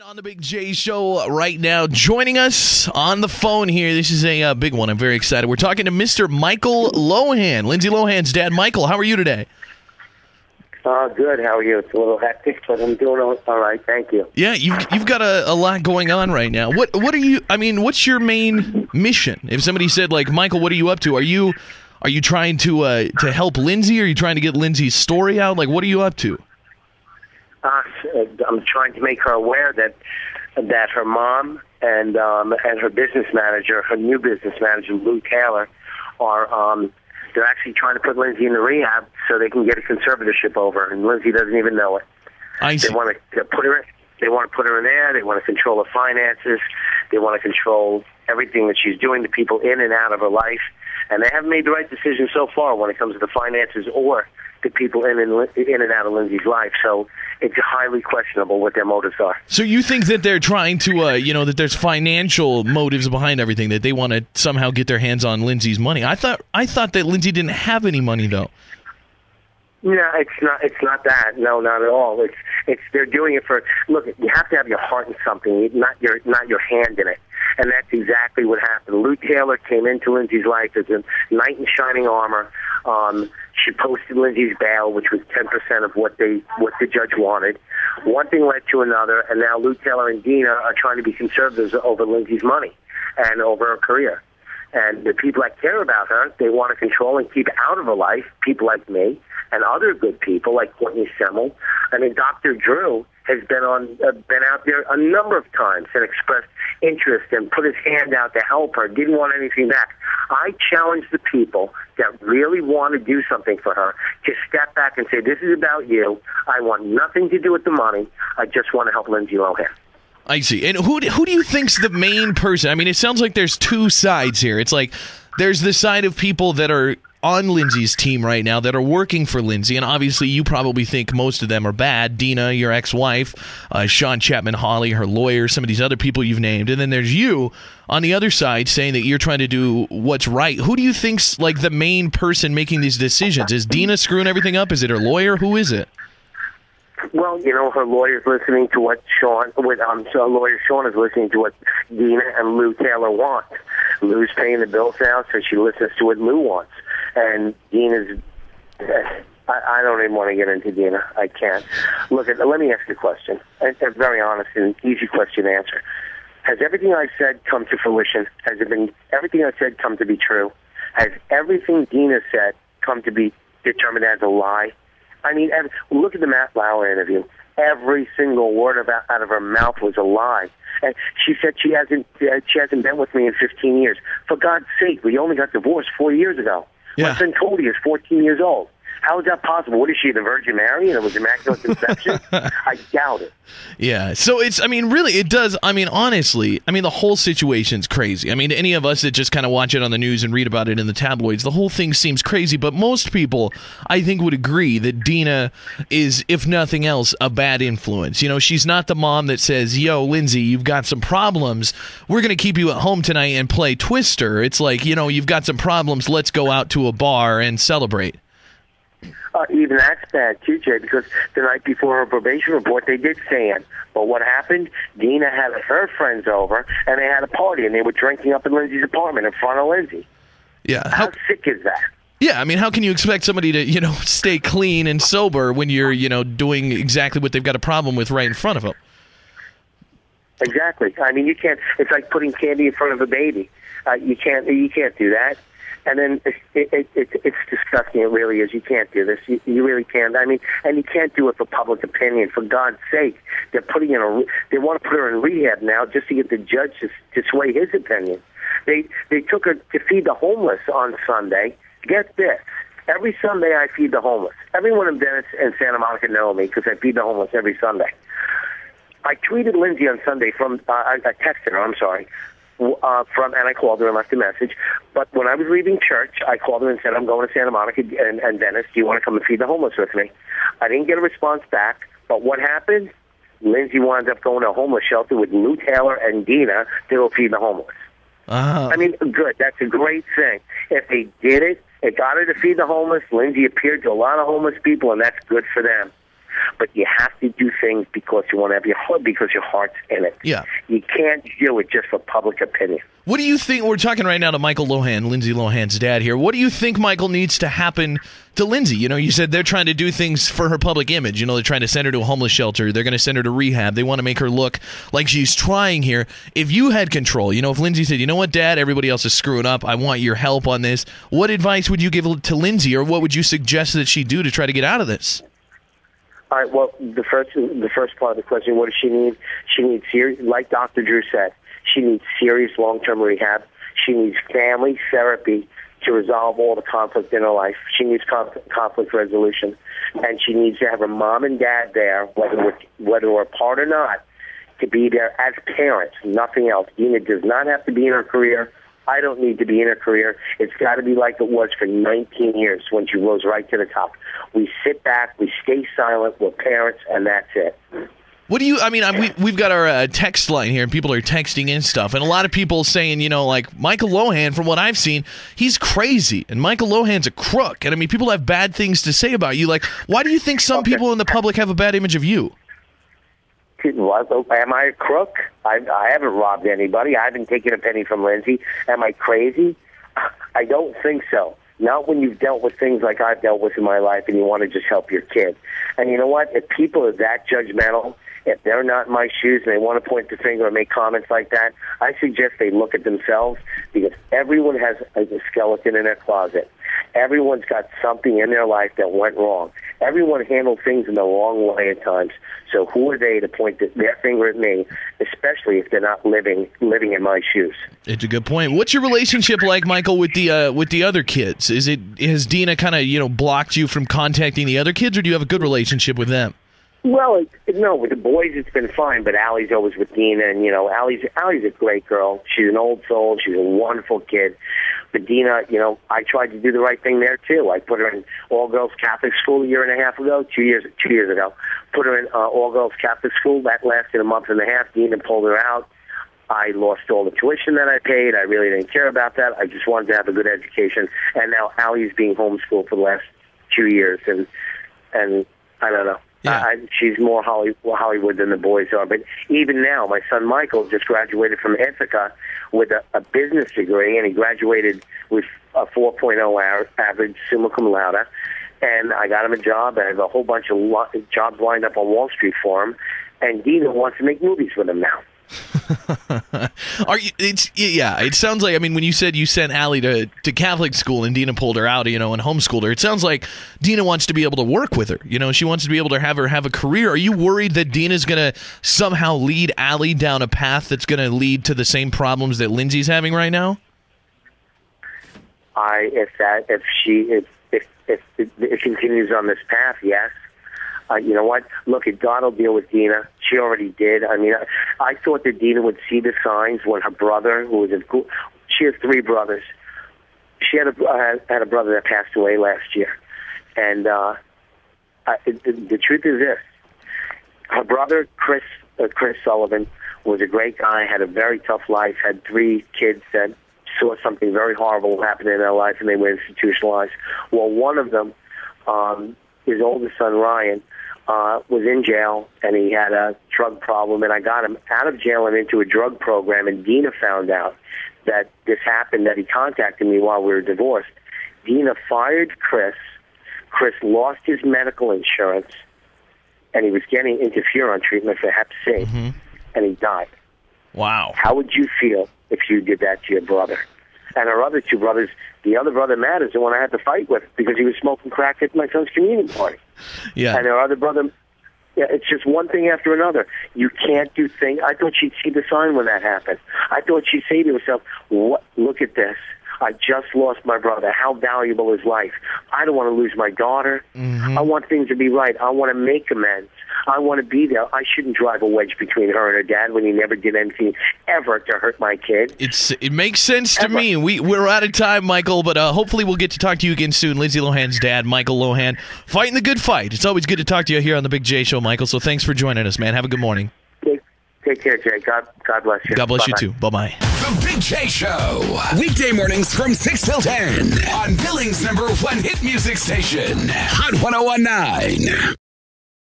On the Big J Show right now, joining us on the phone here. This is a big one. I'm very excited. We're talking to Mr. Michael Lohan, Lindsay Lohan's dad. Michael, how are you today? Good. How are you? It's a little hectic, but I'm doing all right. Thank you. Yeah, you've got a lot going on right now. What are you? I mean, what's your main mission? If somebody said, like, Michael, what are you up to? Are you trying to help Lindsay? Are you trying to get Lindsay's story out? Like, what are you up to? I'm trying to make her aware that her mom and her business manager, her new business manager, Lou Taylor, are they're actually trying to put Lindsay in the rehab so they can get a conservatorship over, and Lindsay doesn't even know it. I see. They want to put her. They want to put her in there. They want to control her finances. They want to control everything that she's doing, the people in and out of her life, and they haven't made the right decision so far when it comes to the finances or the people in and out of Lindsay's life. So it's highly questionable what their motives are. So you think that they're trying to, that there's financial motives behind everything, that they want to somehow get their hands on Lindsay's money? I thought that Lindsay didn't have any money, though. No, it's not that. No, not at all. It's they're doing it for. Look, you have to have your heart in something, not your hand in it. And that's exactly what happened. Lou Taylor came into Lindsay's life as a knight in shining armor. She posted Lindsay's bail, which was 10% of what the judge wanted. One thing led to another, and now Lou Taylor and Dina are trying to be conservatives over Lindsay's money and over her career. And the people that care about her, they want to control and keep out of her life, people like me and other good people like Courtney Semmel. I mean, Dr. Drew has been out there a number of times and expressed interest and put his hand out to help her, didn't want anything back. I challenge the people that really want to do something for her to step back and say, this is about you. I want nothing to do with the money. I just want to help Lindsay Lohan. I see. And who do you think's the main person? I mean, it sounds like there's two sides here. It's like there's the side of people that are on Lindsay's team right now that are working for Lindsay, and obviously you probably think most of them are bad. Dina, your ex-wife, Sean Chapman-Hawley, her lawyer, some of these other people you've named, and then there's you on the other side saying that you're trying to do what's right. Who do you think's like the main person making these decisions? Is Dina screwing everything up? Is it her lawyer? Who is it? Well, her lawyer's listening to what lawyer Sean is listening to what Dina and Lou Taylor want. Lou's paying the bills now, so she listens to what Lou wants. And Dina's, I don't even want to get into Dina. I can't. Look, let me ask you a question. It's a very honest and easy question to answer. Has everything I've said come to fruition? Has everything I've said come to be true? Has everything Dina said come to be determined as a lie? I mean, look at the Matt Lauer interview. Every single word out of her mouth was a lie. And she said she hasn't been with me in 15 years. For God's sake, we only got divorced 4 years ago. Yeah. My son Cody is 14 years old. How is that possible? What is she, the Virgin Mary, and it was Immaculate Conception? I doubt it. Yeah. So really, it does. I mean, honestly, the whole situation's crazy. I mean, any of us that just kind of watch it on the news and read about it in the tabloids, the whole thing seems crazy. But most people, I think, would agree that Dina is, if nothing else, a bad influence. She's not the mom that says, yo, Lindsay, you've got some problems. We're going to keep you at home tonight and play Twister. It's like, you've got some problems. Let's go out to a bar and celebrate. Even that's bad, too, Jay, because the night before her probation report, they did sand. But what happened? Dina had her friends over, and they had a party, and they were drinking up in Lindsay's apartment in front of Lindsay. Yeah. How sick is that? Yeah, how can you expect somebody to, stay clean and sober when you're, doing exactly what they've got a problem with right in front of them? Exactly. I mean, you can't. It's like putting candy in front of a baby. You can't do that. And then it's disgusting. It really is. You can't do this. You really can't. I mean, and you can't do it for public opinion. For God's sake, they're they want to put her in rehab now just to get the judge to sway his opinion. They took her to feed the homeless on Sunday. Get this. Every Sunday I feed the homeless. Everyone in Venice and Santa Monica know me because I feed the homeless every Sunday. I tweeted Lindsay on Sunday I texted her, I'm sorry, and I called her and left a message. But when I was leaving church, I called her and said, I'm going to Santa Monica and Venice. Do you want to come and feed the homeless with me? I didn't get a response back. But what happened? Lindsay wound up going to a homeless shelter with Lou Taylor and Dina to go feed the homeless. I mean, good. That's a great thing. If they did it got her to feed the homeless. Lindsay appeared to a lot of homeless people, and that's good for them. but you have to do things because you want to have your heart, because your heart's in it. Yeah. You can't do it just for public opinion. What do you think? We're talking right now to Michael Lohan, Lindsay Lohan's dad here. What do you think, Michael, needs to happen to Lindsay? You know, you said they're trying to do things for her public image. You know, they're trying to send her to a homeless shelter. They're going to send her to rehab. They want to make her look like she's trying here. If you had control, you know, if Lindsay said, you know what, Dad, everybody else is screwing up. I want your help on this. What advice would you give to Lindsay, or what would you suggest that she do to try to get out of this? All right, well, the first part of the question, what does she need? She needs serious, like Dr. Drew said, she needs serious long-term rehab. She needs family therapy to resolve all the conflict in her life. She needs conflict resolution. And she needs to have her mom and dad there, whether we're apart or not, to be there as parents, nothing else. Dina does not have to be in her career. I don't need to be in her career. It's got to be like it was for 19 years when she rose right to the top. We sit back, we stay silent, we're parents, and that's it. What do you, I mean, we've got our text line here, and people are texting in stuff, and a lot of people saying, you know, like, Michael Lohan, from what I've seen, he's crazy, and Michael Lohan's a crook, and I mean, people have bad things to say about you. Like, why do you think some people in the public have a bad image of you? Am I a crook? I haven't robbed anybody. I haven't taken a penny from Lindsay. Am I crazy? I don't think so. Not when you've dealt with things like I've dealt with in my life and you want to just help your kid. And you know what? If people are that judgmental, if they're not in my shoes and they want to point the finger or make comments like that, I suggest they look at themselves, because everyone has a skeleton in their closet. Everyone's got something in their life that went wrong. Everyone handled things in the wrong way at times. So who are they to point their finger at me, especially if they're not living in my shoes? It's a good point. What's your relationship like, Michael, with the other kids? Has Dina kind of blocked you from contacting the other kids, or do you have a good relationship with them? Well, no, with the boys it's been fine, but Allie's always with Dina, and Allie's a great girl. She's an old soul. She's a wonderful kid. But Dina, I tried to do the right thing there too. I put her in all-girls Catholic school a year and a half ago, 2 years ago. Put her in all-girls Catholic school. That lasted a month and a half. Dina pulled her out. I lost all the tuition that I paid. I really didn't care about that. I just wanted to have a good education. And now Allie's being homeschooled for the last 2 years, and I don't know. Yeah. She's more Hollywood than the boys are. But even now, my son Michael just graduated from Ithaca with a business degree, and he graduated with a 4.0 average, summa cum laude. And I got him a job. I have a whole bunch of jobs lined up on Wall Street for him. And Dina wants to make movies with him now. It sounds like, when you said you sent Allie to Catholic school and Dina pulled her out, and homeschooled her, it sounds like Dina wants to be able to work with her. She wants to be able to have a career. Are you worried that Dina's going to somehow lead Allie down a path that's going to lead to the same problems that Lindsay's having right now? If it continues on this path, yes. You know what? Look, God will deal with Dina. She already did. I thought that Dina would see the signs when her brother, she has 3 brothers. She had a brother that passed away last year. And the truth is this. Her brother, Chris Sullivan, was a great guy, had a very tough life, had 3 kids that saw something very horrible happen in their life, and they were institutionalized. Well, one of them, his oldest son, Ryan, was in jail, and he had a drug problem, and I got him out of jail and into a drug program, and Dina found out that this happened, that he contacted me while we were divorced. Dina fired Chris. Chris lost his medical insurance, and he was getting interferon treatment for Hep C, and he died. Wow. How would you feel if you did that to your brother? And our other 2 brothers, the other brother, Matt, is the one I had to fight with because he was smoking crack at my son's communion party. Yeah. And our other brother, it's just one thing after another. You can't do things. I thought she'd see the sign when that happened. I thought she'd say to herself, look at this. I just lost my brother. How valuable is life? I don't want to lose my daughter. I want things to be right. I want to make amends. I want to be there. I shouldn't drive a wedge between her and her dad when he never did anything ever to hurt my kid. It makes sense to me. We're out of time, Michael, but hopefully we'll get to talk to you again soon. Lindsay Lohan's dad, Michael Lohan, fighting the good fight. It's always good to talk to you here on the Big J Show, Michael, so thanks for joining us, man. Have a good morning. Take care, Jay. God bless you. God bless Bye-bye. you too. Bye-bye. The Big J Show. Weekday mornings from 6 till 10 on Billings' #1 hit music station, Hot 101.9.